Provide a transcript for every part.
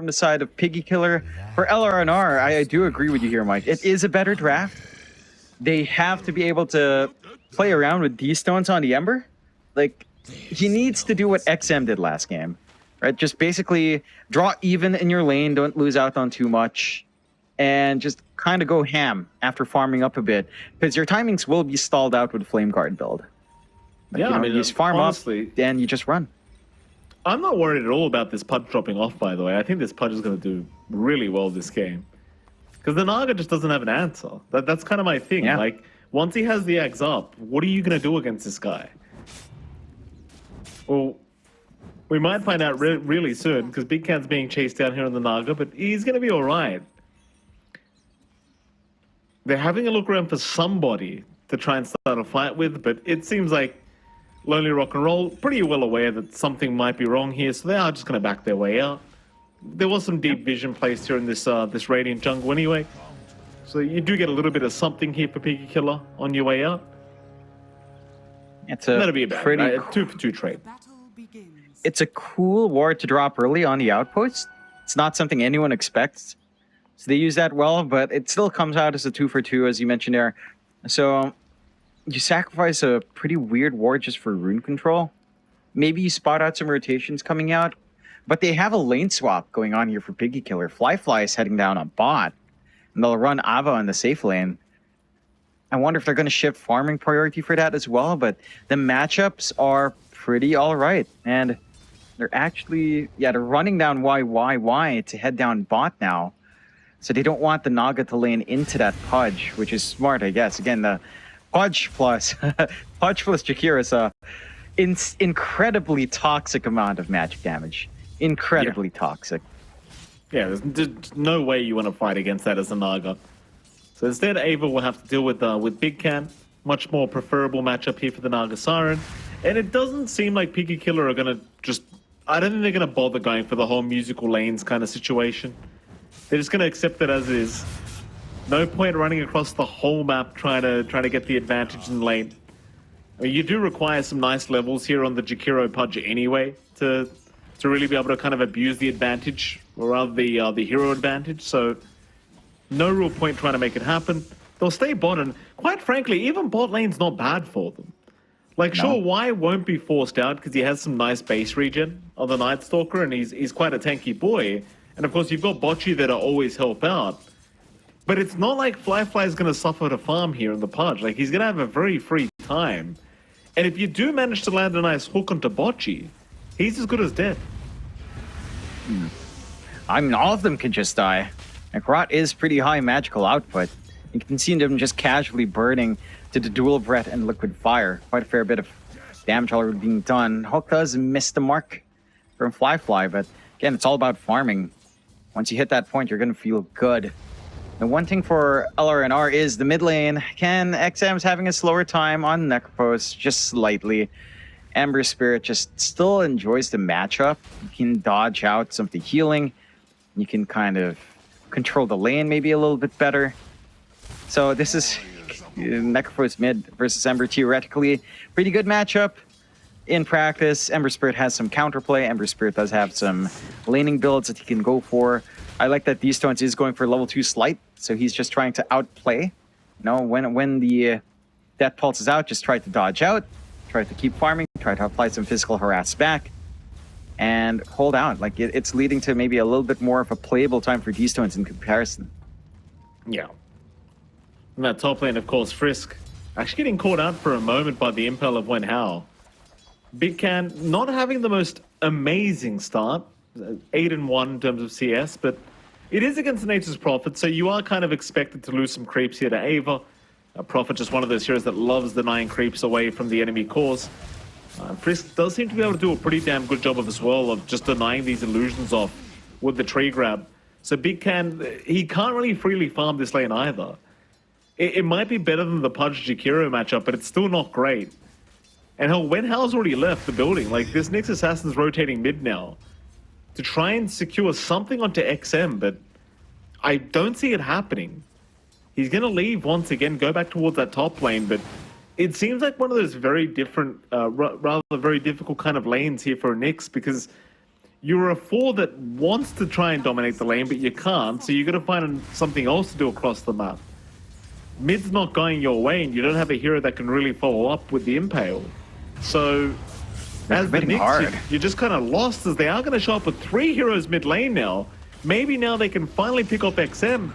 from the side of Piggy Killer. For LRNR, I do agree with you here, Mike. It is a better draft. They have to be able to play around with D-Stones on the Ember. Like, he needs to do what XM did last game, right? Just basically draw even in your lane, don't lose out on too much, and just kind of go ham after farming up a bit, because your timings will be stalled out with Flame Guard build. Like, yeah, you know, I mean, you just farm honestly, up, and you just run. I'm not worried at all about this Pudge dropping off, by the way. I think this Pudge is going to do really well this game. Because the Naga just doesn't have an answer. That's kind of my thing. Yeah. Like, once he has the Axe up, what are you going to do against this guy? Well, we might find out really soon, because Big Can's being chased down here on the Naga, but he's going to be all right. They're having a look around for somebody to try and start a fight with, but it seems like Lonely Rock and Roll pretty well aware that something might be wrong here, so they are just going to back their way out. There was some deep vision placed here in this this Radiant jungle anyway, so you do get a little bit of something here for Piggy Killer on your way out. It's a That'll be a bad, pretty 2-for-2 trade. It's a cool ward to drop early on the outpost. It's not something anyone expects, so they use that well, but it still comes out as a 2-for-2, as you mentioned there. So you sacrifice a pretty weird ward just for rune control. Maybe you spot out some rotations coming out, but they have a lane swap going on here for Piggy Killer. Fly is heading down on bot, and they'll run Ava on the safe lane. I wonder if they're going to shift farming priority for that as well, but the matchups are pretty all right. And they're actually, they're running down Y to head down bot now. So they don't want the Naga to lane into that Pudge, which is smart, I guess. Again, the Pudge plus Jakira is a incredibly toxic amount of magic damage. Incredibly toxic. Yeah, there's no way you want to fight against that as a Naga. So instead, Ava will have to deal with Big Can. Much more preferable matchup here for the Naga Siren. And it doesn't seem like Piggy Killer are going to just... I don't think they're going to bother going for the whole musical lanes kind of situation. They're just going to accept it as is. No point running across the whole map trying to get the advantage in lane. I mean, you do require some nice levels here on the Jakiro Pudge anyway to really be able to kind of abuse the advantage, or rather the hero advantage. So no real point trying to make it happen. They'll stay bot, and quite frankly, even bot lane's not bad for them. Like, sure, Y won't be forced out because he has some nice base regen on the Night Stalker, and he's quite a tanky boy. And of course, you've got Bocce that always help out. But it's not like Fly is going to suffer to farm here in the Pudge. Like, he's going to have a very free time. And if you do manage to land a nice hook onto Bocce, he's as good as dead. I mean, all of them can just die. Like, Rot is pretty high magical output. You can see them just casually burning to the Dual Breath and Liquid Fire. Quite a fair bit of damage already being done. Hook does miss the mark from Fly, but again, it's all about farming. Once you hit that point, you're going to feel good. The one thing for LRNR is the mid lane. XM's having a slower time on Necropos, just slightly. Ember Spirit just still enjoys the matchup. You can dodge out some of the healing. You can kind of control the lane maybe a little bit better. So this is Necropos mid versus Ember, theoretically. Pretty good matchup. In practice, Ember Spirit has some counterplay. Ember Spirit does have some laning builds that he can go for. I like that D-Stones is going for level 2 Slight, so he's just trying to outplay. You know, when the Death Pulse is out, just try to dodge out, try to keep farming, try to apply some physical harass back, and hold out. Like, it's leading to maybe a little bit more of a playable time for D-Stones in comparison. Yeah. And that top lane, of course, Frisk, actually getting caught out for a moment by the Impel of Wen Hao. Big Can not having the most amazing start, 8-1 in terms of CS, but it is against Nature's Prophet, so you are kind of expected to lose some creeps here to Ava. Prophet just one of those heroes that loves denying creeps away from the enemy cores. Frisk does seem to be able to do a pretty damn good job of as well of just denying these illusions off with the tree grab. So Big Can, he can't really freely farm this lane either. It might be better than the Pudge Jakiro matchup, but it's still not great. And hell, Wen Hao's already left the building. Like, this Nyx Assassin's rotating mid now to try and secure something onto XM, but I don't see it happening. He's going to leave once again, go back towards that top lane, but it seems like one of those very different, rather very difficult kind of lanes here for Nyx, because you're a 4 that wants to try and dominate the lane, but you can't, so you got to find something else to do across the map. Mid's not going your way, and you don't have a hero that can really follow up with the Impale. So, as the Knicks, you're just kind of lost, as they are going to show up with 3 heroes mid lane now. Maybe now they can finally pick off XM.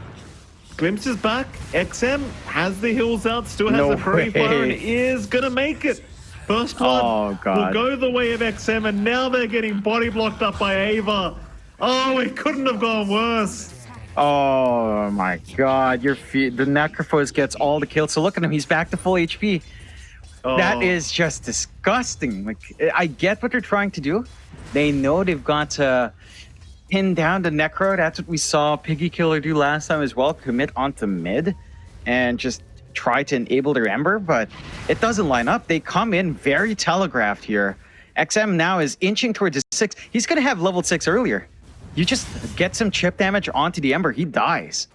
Glimpse is back. XM has the heals out, still has a free fire, and is going to make it. First blood will go the way of XM, and now they're getting body blocked up by Ava. Oh, it couldn't have gone worse. Oh my god, the Necrophos gets all the kills. So look at him, he's back to full HP. Oh. That is just disgusting. Like, I get what they're trying to do. They know they've got to pin down the Necro. That's what we saw Piggy Killer do last time as well. Commit onto mid and just try to enable their Ember, but it doesn't line up. They come in very telegraphed here. XM now is inching towards his 6. He's going to have level 6 earlier. You just get some chip damage onto the Ember, he dies.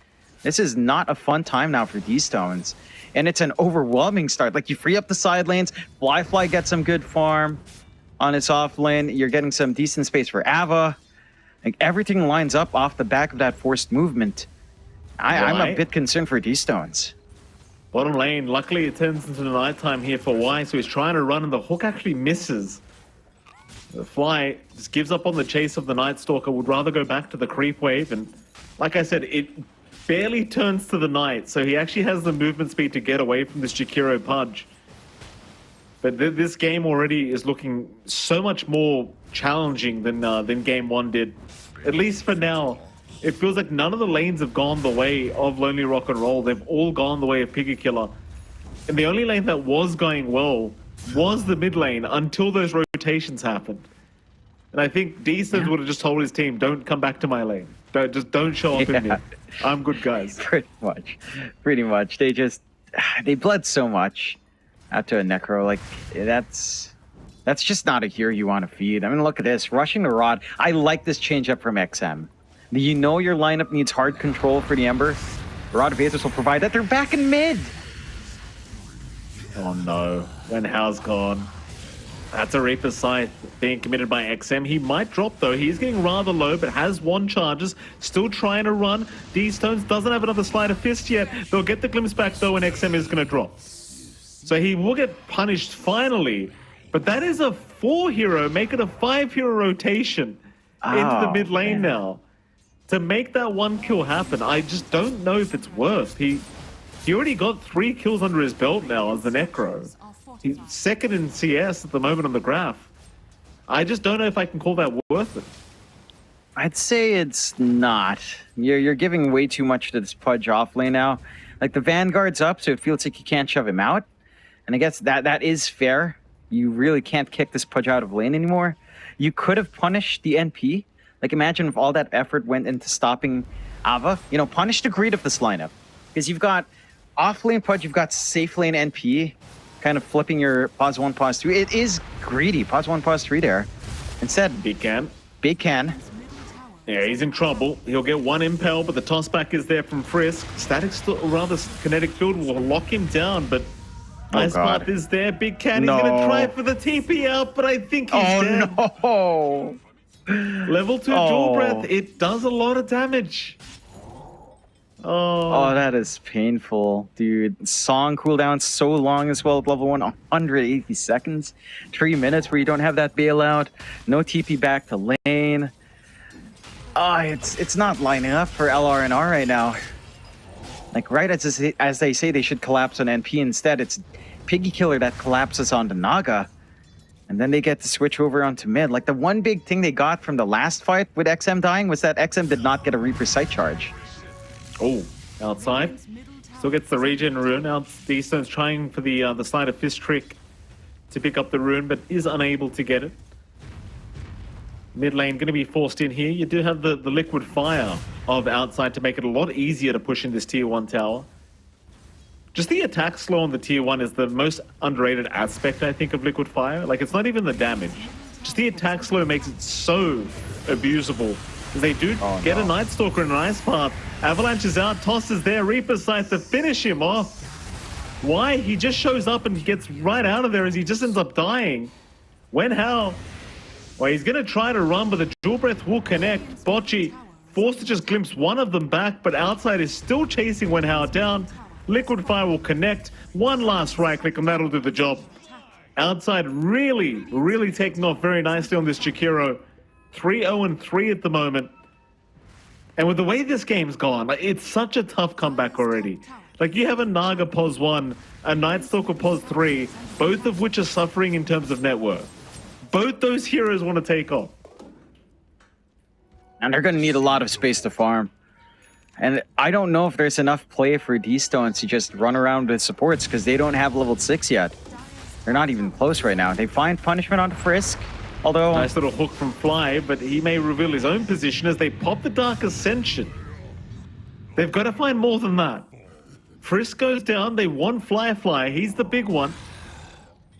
This is not a fun time now for D-Stones. And it's an overwhelming start. Like, you free up the side lanes, Fly gets some good farm on its off lane. You're getting some decent space for Ava. Like, everything lines up off the back of that forced movement. I'm a bit concerned for D-Stones. Bottom lane, luckily it turns into the nighttime here for Y, so he's trying to run and the hook actually misses. The Fly just gives up on the chase of the Night Stalker, would rather go back to the creep wave, and like I said, it barely turns to the Night, so he actually has the movement speed to get away from this Jakiro Pudge. But this game already is looking so much more challenging than Game 1 did, at least for now. It feels like none of the lanes have gone the way of Lonely Rock and Roll. They've all gone the way of Piggy Killer. And the only lane that was going well was the mid lane until those rotations happened. And I think D-Stones would have just told his team, don't come back to my lane. Don't show up in mid. I'm good, guys. Pretty much. They bled so much out to a Necro. Like, that's just not a hero you want to feed. I mean, look at this. Rushing the Rod. I like this change up from XM. You know your lineup needs hard control for the Ember. Rod of Aethys will provide that. They're back in mid. Oh no, when Hao's gone. That's a Reaper's Scythe being committed by XM. He might drop though. He's getting rather low, but has 1 charges. Still trying to run. D-Stones doesn't have another Sleight of Fist yet. They'll get the glimpse back though, and XM is going to drop. So he will get punished finally. But that is a 4 hero, make it a 5 hero rotation into the mid lane now. To make that 1 kill happen, I just don't know if it's worth. He already got 3 kills under his belt now as the Necro. He's 2nd in CS at the moment on the graph. I just don't know if I can call that worth it. I'd say it's not. You're giving way too much to this Pudge off lane now. Like, the Vanguard's up, so it feels like you can't shove him out. And I guess that is fair. You really can't kick this Pudge out of lane anymore. You could have punished the NP. Like, imagine if all that effort went into stopping Ava. You know, punish the greed of this lineup. Because you've got off-lane Pudge, you've got safe lane NP, kind of flipping your pause 1, pause 3. It is greedy, pause 1, pause 3 there. Instead, Big Can. Yeah, he's in trouble. He'll get 1 impel, but the tossback is there from Frisk. Static, still, or rather Kinetic Field will lock him down, but Ice Path is there. Big Can, he's going to try for the TP out, but I think he's dead. No! Level 2 Dual Breath, it does a lot of damage. Oh, that is painful, dude. Song cooldown so long as well at level 1, 180 seconds. 3 minutes where you don't have that bailout. No TP back to lane. It's not lining up for LRNR right now. Like, right as they say they should collapse on NP, instead it's Piggy Killer that collapses onto Naga. And then they get to switch over onto mid. Like, the one big thing they got from the last fight with XM dying was that XM did not get a Reaper Sight charge. Oh, outside. Still gets the regen rune. Now D-Stone's trying for the Sleight of Fist trick to pick up the rune, but is unable to get it. Mid lane going to be forced in here. You do have the liquid fire of outside to make it a lot easier to push in this tier 1 tower. Just the attack slow on the tier 1 is the most underrated aspect, I think, of liquid fire. Like, it's not even the damage. Just the attack slow makes it so abusable. They do get a Night Stalker and an Ice Path. Avalanche is out, Toss is there, Reaper Sight to finish him off. Why? He just shows up and gets right out of there as he just ends up dying. When Hao Well, he's going to try to run, but the Dual Breath will connect. Bocce forced to just glimpse one of them back, but outside is still chasing Wenhao down. Liquid Fire will connect. One last right click, and that'll do the job. Outside really taking off very nicely on this Jakiro. 3-0-3 at the moment. And with the way this game's gone, like, it's such a tough comeback already. Like, you have a Naga pos 1, a Nightstalker pos 3, both of which are suffering in terms of net worth. Both those heroes want to take off. And they're going to need a lot of space to farm. And I don't know if there's enough play for D-Stones to just run around with supports because they don't have level 6 yet. They're not even close right now. They find punishment on Frisk, although... Nice little hook from Fly, but he may reveal his own position as they pop the Dark Ascension. They've got to find more than that. Frisk goes down. They want Fly. He's the big one.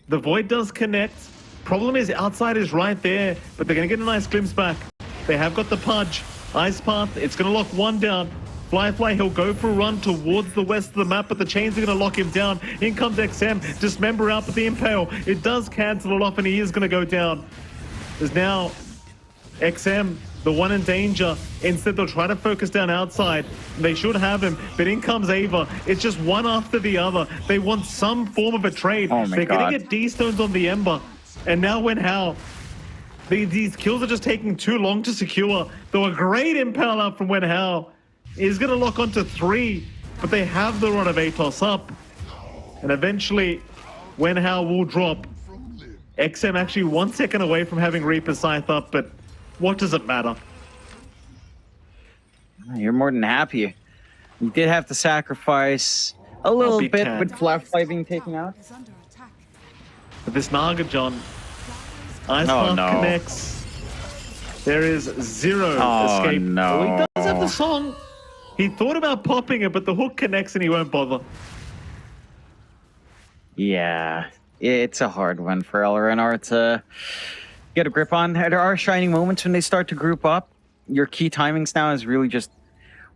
The Void does connect. Problem is, outside is right there, but they're going to get a nice glimpse back. They have got the Pudge. Ice Path, it's going to lock one down. Fly, he'll go for a run towards the west of the map, but the chains are going to lock him down. In comes XM, Dismember out, but the Impale, it does cancel it off, and he is going to go down. There's now XM, the one in danger. Instead, they'll try to focus down outside. They should have him, but in comes Ava. It's just one after the other. They want some form of a trade. Oh my They're God. going to get D-Stones on the Ember. And now Wenhao. These kills are just taking too long to secure. Though a great Impale out from Wenhao. Is going to lock onto 3, but they have the Rod of Atos up. And eventually, Wenhao will drop. XM actually 1 second away from having Reaper's Scythe up, but what does it matter? You're more than happy. You did have to sacrifice a little big bit cat. with Fly being taken out. But this Naga, John, Ice Oh, Path no. connects. There is zero Oh, escape. no. Well, he does have the song. He thought about popping it, but the hook connects and he won't bother. Yeah, it's a hard one for LRNR to get a grip on. There are shining moments when they start to group up. Your key timings now is really just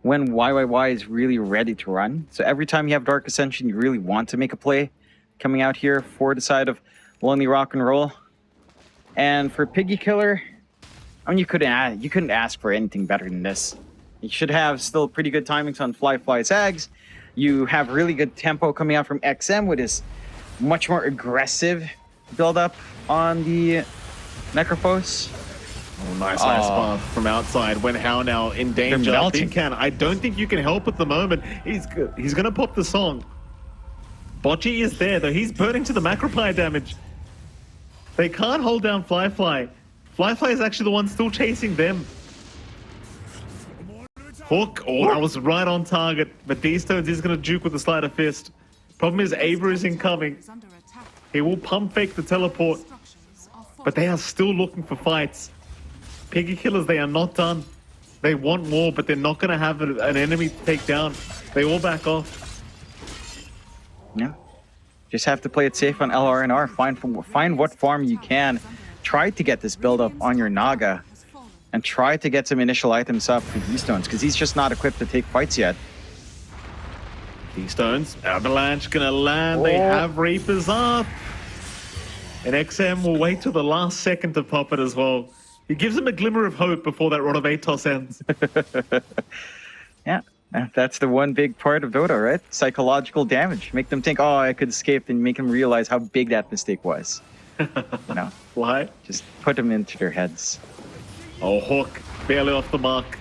when YYY is really ready to run. So every time you have Dark Ascension, you really want to make a play coming out here for the side of Lonely Rock and Roll. And for Piggy Killer, I mean, you couldn't ask for anything better than this. You should have still pretty good timings on Fly Zags. You have really good tempo coming out from XM with his much more aggressive build-up on the Necrophos. Oh, nice Ice Path from outside. Wenhao now in danger. melting. Can. I don't think you can help at the moment. He's going to pop the song. Bocce is there, though. He's burning to the Macropie damage. They can't hold down Fly. Fly is actually the one still chasing them. Hook. Oh, that was right on target. But D-Stones is going to juke with the Sleight of Fist. Problem is, Ava is incoming. He will pump fake the teleport. But they are still looking for fights. Piggy Killers, they are not done. They want more, but they're not going to have an enemy to take down. They all back off. Yeah. Just have to play it safe on LRNR. Find what farm you can. Try to get this build-up on your Naga. And try to get some initial items up for D-Stones, because he's just not equipped to take fights yet. D-Stones, Avalanche gonna land. They have Reapers up. And XM will wait till the last second to pop it as well. He gives him a glimmer of hope before that Rod of Atos ends. Yeah, that's the one big part of Dota, right? Psychological damage. Make them think, oh, I could escape, and make them realize how big that mistake was. You know? Why? Just put them into their heads. Oh, Hook, barely off the mark.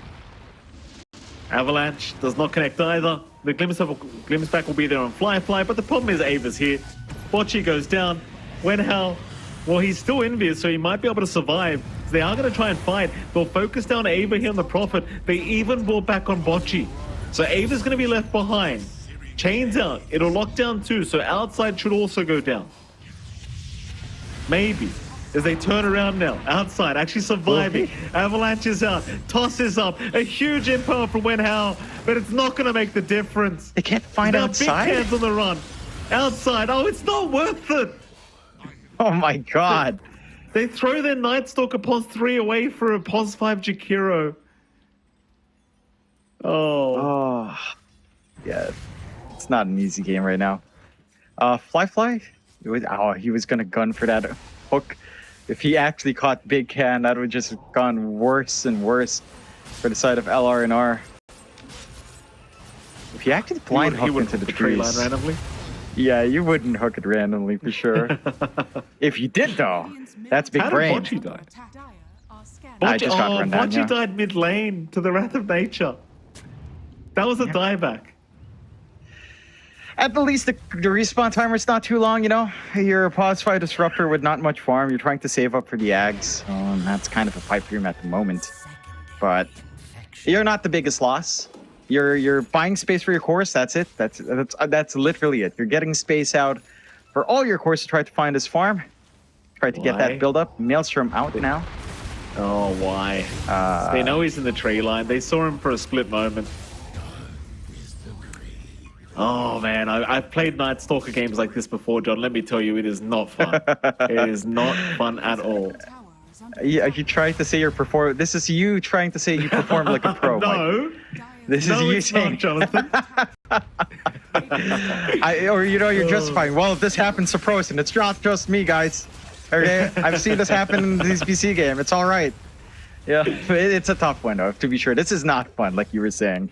Avalanche does not connect either. The glimpse back will be there on Fly, but the problem is Ava's here. Bocce goes down. Wenhao, well, he's still envious, so he might be able to survive. So they are going to try and fight. They'll focus down Ava here on the Prophet. They even brought back on Bocce. So Ava's going to be left behind. Chains out. It'll lock down too, so outside should also go down. Maybe. As they turn around now, outside, actually surviving. Avalanche is out, Toss is up, a huge impale from Wenhao, but it's not going to make the difference. They can't find now outside? Big Cans on the run. Outside, oh, it's not worth it. Oh my god. They throw their Nightstalker pos 3 away for a pos 5 Jakiro. Oh. Yeah, it's not an easy game right now. Fly, he was going to gun for that hook If he actually caught Big Can, that would just have gone worse and worse for the side of LRNR. If he actually blind hooked into the tree line trees, randomly. yeah, you wouldn't hook it randomly for sure. If you did though, that's big How did brain. Bocce die? I just got run down, Bocce yeah. died mid lane to the wrath of nature. That was a dieback. At the least, the respawn timer's not too long, you know? You're a pause fight disruptor with not much farm. You're trying to save up for the Ags. That's kind of a pipe dream at the moment. But you're not the biggest loss. You're buying space for your course, that's it. That's literally it. You're getting space out for all your course to try to find this farm. Try to get that build up. Maelstrom out now. Oh, why? They know he's in the tree line. They saw him for a split moment. Oh man, I've played Night Stalker games like this before, John. Let me tell you, it is not fun. It is not fun at all. Yeah, you tried to say you're perform. This is you trying to say you perform like a pro. No, this is you saying, not, Jonathan. or you know, you're justifying. Well, if this happens to pros, and it's not just me, guys. Okay, I've seen this happen in this PC game. It's all right. Yeah, it's a tough one though. To be sure, this is not fun, like you were saying.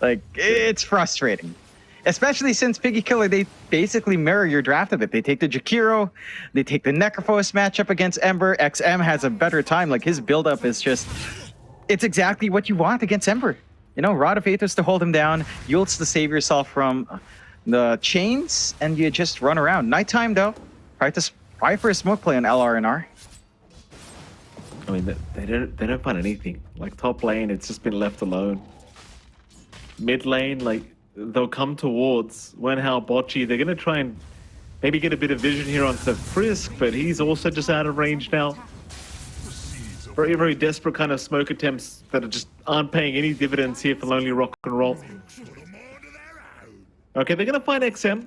Like it's frustrating. Especially since Piggy Killer, they basically mirror your draft of it. They take the Jakiro, they take the Necrophos matchup against Ember. XM has a better time. Like his buildup is just, it's exactly what you want against Ember. You know, Rod of Aethys to hold him down, Yults to save yourself from the chains, and you just run around. Nighttime though, try for a smoke play on LRNR. I mean, they don't find anything. Like top lane, it's just been left alone. Mid lane, like, they'll come towards Wenhao Bocce. They're going to try and maybe get a bit of vision here onto Frisk, but he's also just out of range now. Very, very desperate kind of smoke attempts that aren't paying any dividends here for Lonely Rock and Roll. Okay, they're going to find XM.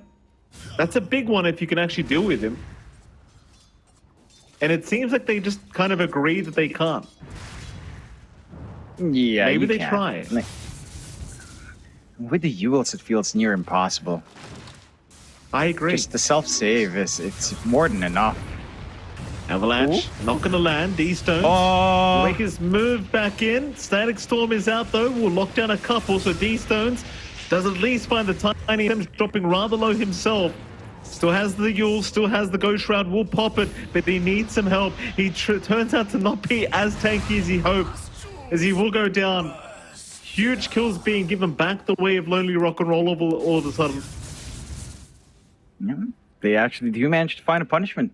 That's a big one if you can actually deal with him. And it seems like they just kind of agree that they can't. Yeah, maybe they try. With the Yults, it feels near impossible. I agree. Just the self-save it's more than enough. Avalanche, not going to land. D-Stones. Oh. Make his move back in. Static Storm is out though. We'll lock down a couple. So D-Stones does at least find the tiny items, dropping rather low himself. Still has the Yule, still has the Ghost Shroud. Will pop it, but he needs some help. He turns out to not be as tanky as he hopes, as he will go down. Huge kills being given back the way of Lonely Rock and Roll all of a sudden. Yeah, they actually do manage to find a punishment.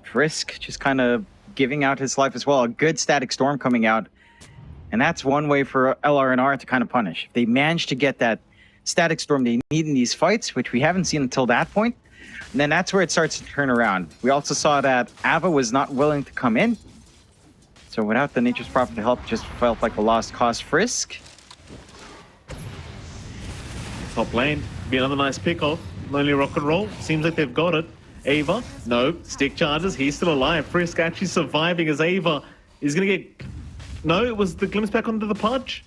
Frisk just kind of giving out his life as well. A good Static Storm coming out. And that's one way for LRNR to kind of punish. If they manage to get that Static Storm they need in these fights, which we haven't seen until that point, and then that's where it starts to turn around. We also saw that Ava was not willing to come in. So without the Nature's Prophet to help, it just felt like a lost cause. Frisk. Top lane, be another nice pick-off. Lonely Rock and Roll, seems like they've got it. Ava, no, stick charges, he's still alive. Frisk actually surviving as Ava is going to get... No, it was the glimpse back onto the punch.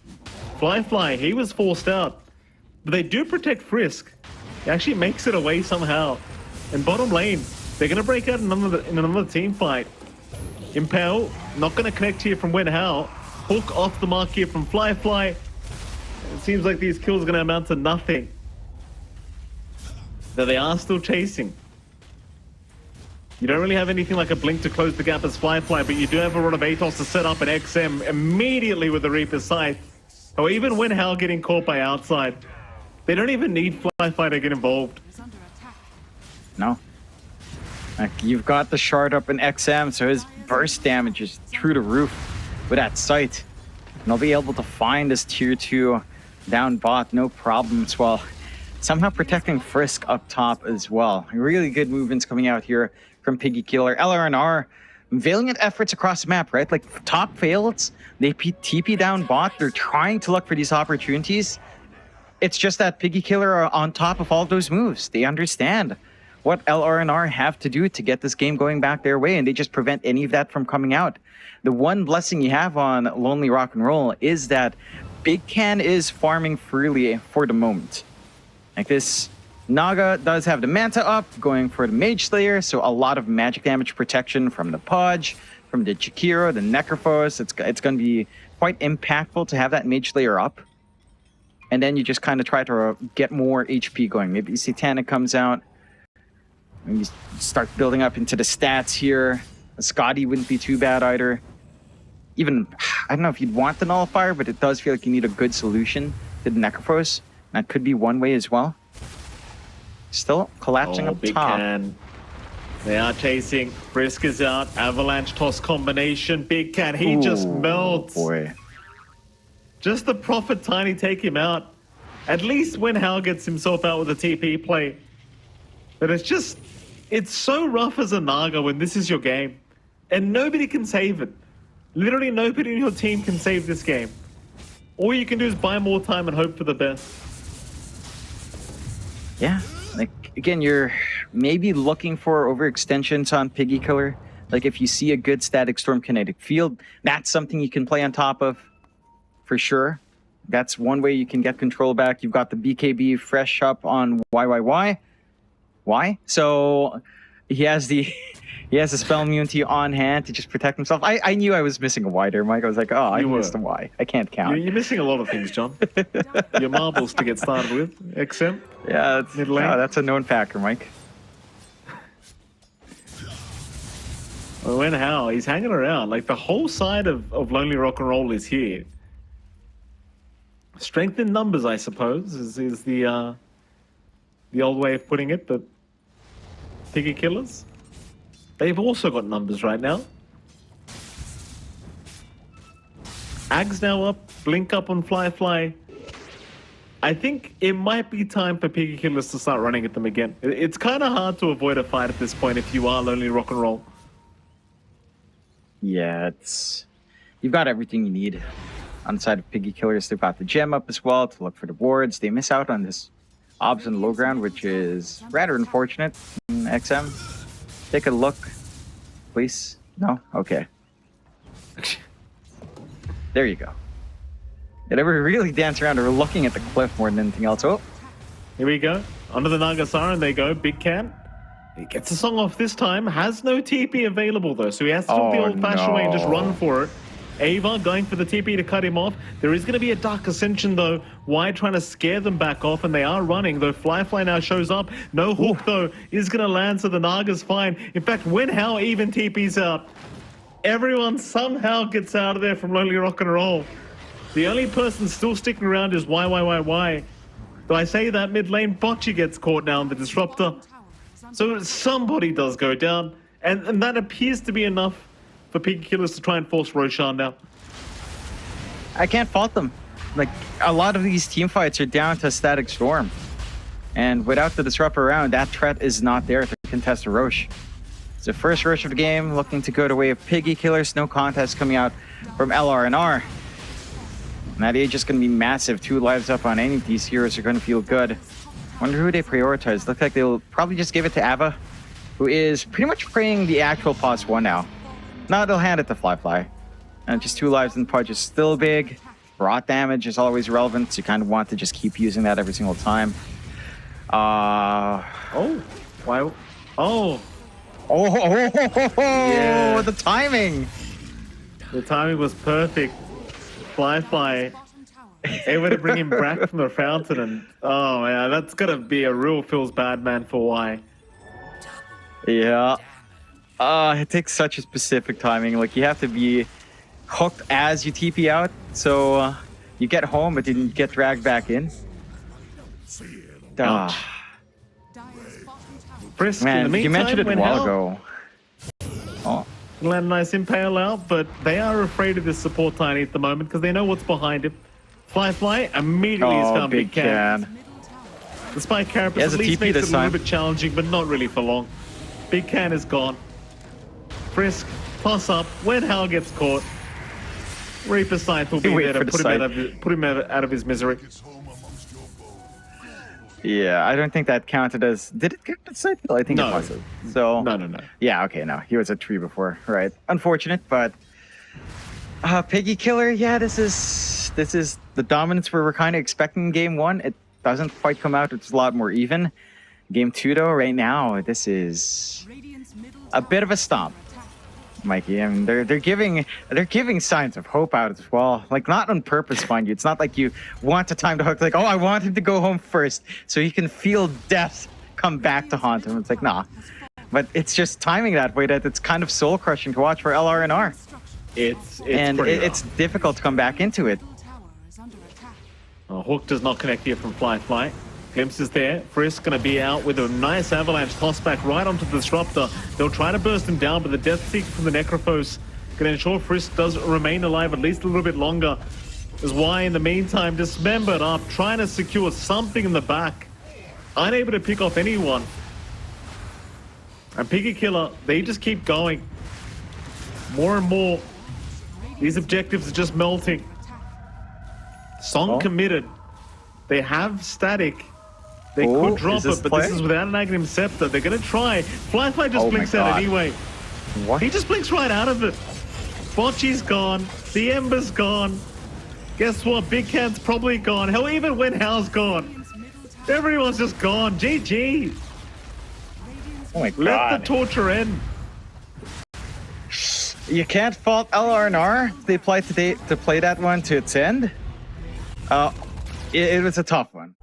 Fly, he was forced out. But they do protect Frisk. He actually makes it away somehow. And bottom lane, they're going to break out in another team fight. Impel, not going to connect here from Wenhao. Hook off the mark here from Fly. It seems like these kills are going to amount to nothing. Though they are still chasing. You don't really have anything like a blink to close the gap as Fly, but you do have a Rod of Aethys to set up an XM immediately with the Reaper's Scythe. Or even Wenhao getting caught by outside. They don't even need Fly to get involved. No. Like, you've got the shard up in XM, so his burst damage is through the roof with that sight. And they'll be able to find this tier 2 down bot, no problems, while somehow protecting Frisk up top as well. Really good movements coming out here from Piggy Killer. LRNR, valiant efforts across the map, right? Like, top fails, they TP down bot, they're trying to look for these opportunities. It's just that Piggy Killer are on top of all those moves. They understand what LRNR have to do to get this game going back their way, and they just prevent any of that from coming out. The one blessing you have on Lonely Rock and Roll is that Big Can is farming freely for the moment. Like this, Naga does have the Manta up, going for the Mage Slayer, so a lot of magic damage protection from the Pudge, from the Chikiro, the Necrophos. It's going to be quite impactful to have that Mage Slayer up. And then you just kind of try to get more HP going. Maybe Satanic comes out, and you start building up into the stats here. A Scotty wouldn't be too bad either. Even, I don't know if you'd want the Nullifier, but it does feel like you need a good solution to the Necrophos. That could be one way as well. Still collapsing up Big top. Can. They are chasing. Frisk is out. Avalanche toss combination. Big Can. He just melts. Boy. Just the Prophet Tiny take him out. At least when Hal gets himself out with a TP play. But it's so rough as a Naga when this is your game. And nobody can save it. Literally nobody in your team can save this game. All you can do is buy more time and hope for the best. Yeah. Like, again, you're maybe looking for overextensions on Piggy Killer. Like, if you see a good static storm kinetic field, that's something you can play on top of, for sure. That's one way you can get control back. You've got the BKB fresh up on YYY. Why? So he has the spell immunity on hand to just protect himself. I knew I was missing a Y there, Mike. I was like, oh, I missed a Y. I can't count. You're missing a lot of things, John. Your marbles to get started with, XM. Yeah, that's a known factor, Mike. Well, when Hal, he's hanging around. Like, the whole side of Lonely Rock and Roll is here. Strength in numbers, I suppose, is the old way of putting it, but Piggy Killers, they've also got numbers right now. Ag's now up, Blink up on Fly. I think it might be time for Piggy Killers to start running at them again. It's kind of hard to avoid a fight at this point if you are Lonely Rock and Roll. Yeah, you've got everything you need. On the side of Piggy Killers, they've got the gem up as well to look for the wards. They miss out on this Obs and low ground, which is rather unfortunate. XM, take a look, please. No? Okay. There you go. They never really dance around. They're looking at the cliff more than anything else. Oh, here we go. Under the Naga Siren they go. Big Can. He gets the song off this time. Has no TP available though, so he has to do the old-fashioned way and just run for it. Ava going for the TP to cut him off. There is going to be a Dark Ascension though. Why trying to scare them back off, and they are running though. Fly now shows up. No hook though is going to land, so the Naga's fine. In fact, when Hal even TP's out, everyone somehow gets out of there from Lonely Rock and Roll. The only person still sticking around is YYYY. Though I say that mid lane, Bocce gets caught now in the Disruptor. So somebody does go down, and that appears to be enough for Piggy Killers to try and force Roshan now. I can't fault them. Like, a lot of these team fights are down to Static Storm. And without the Disruptor around, that threat is not there to contest a Rosh. It's the first Rosh of the game, looking to go the way of Piggy Killers. No contest coming out from LRNR. And that age is going to be massive. 2 lives up on any of these heroes are going to feel good. Wonder who they prioritize. Looks like they'll probably just give it to Ava, who is pretty much playing the actual +1 now. No, they'll hand it to Fly. And just 2 lives in Pudge is still big. Rot damage is always relevant, so you kind of want to just keep using that every single time. Why? Oh, yeah. The timing! The timing was perfect. Fly. Able to bring him back from the fountain, and oh man, that's gonna be a real feels bad man for Y. Yeah. It takes such a specific timing. Like, you have to be hooked as you TP out, so you get home, but then you get dragged back in. Frisk, man, in the meantime, you mentioned it a while ago. Land a nice impale out, but they are afraid of this support Tiny at the moment because they know what's behind him. Fly immediately has found Big Can. The Spike Carapace at least makes it a little bit challenging, but not really for long. Big Can is gone. Frisk, toss up. When Hal gets caught, Reaper Scythe will be there to put him out of his misery. Yeah, I don't think that counted as... Did it count as Scythe? I think it must have. So, No. Yeah, okay, no. He was a tree before. Right. Unfortunate, but... Piggy Killer, yeah, this is the dominance we were kind of expecting in game 1. It doesn't quite come out. It's a lot more even. Game 2, though, right now, this is a bit of a stomp, Mikey. I mean, they're giving signs of hope out as well. Like, not on purpose, mind you. It's not like you want to time the hook. Like, oh, I want him to go home first so he can feel death come back to haunt him. It's like, nah. But it's just timing that way that it's kind of soul crushing to watch for LRNR. It's difficult to come back into it. Hook does not connect here from Fly. Glimpse is there. Frisk going to be out with a nice avalanche toss back right onto the Disruptor. They'll try to burst him down, but the Death Seek from the Necrophos going to ensure Frisk does remain alive at least a little bit longer. Is why, in the meantime, Dismembered up, trying to secure something in the back. Unable to pick off anyone. And Piggy Killer, they just keep going. More and more. These objectives are just melting. Song committed. They have static. They could drop it, but this is without an Aghanim Scepter. They're going to try. Fly just blinks out anyway. What? He just blinks right out of it. Bocce's gone. The Ember's gone. Guess what? Big Cat's probably gone. Hell, even Wen Hao's gone. Everyone's just gone. GG. Oh my god. Let the torture end. You can't fault LRNR. They applied today to play that one to its end. It was a tough one.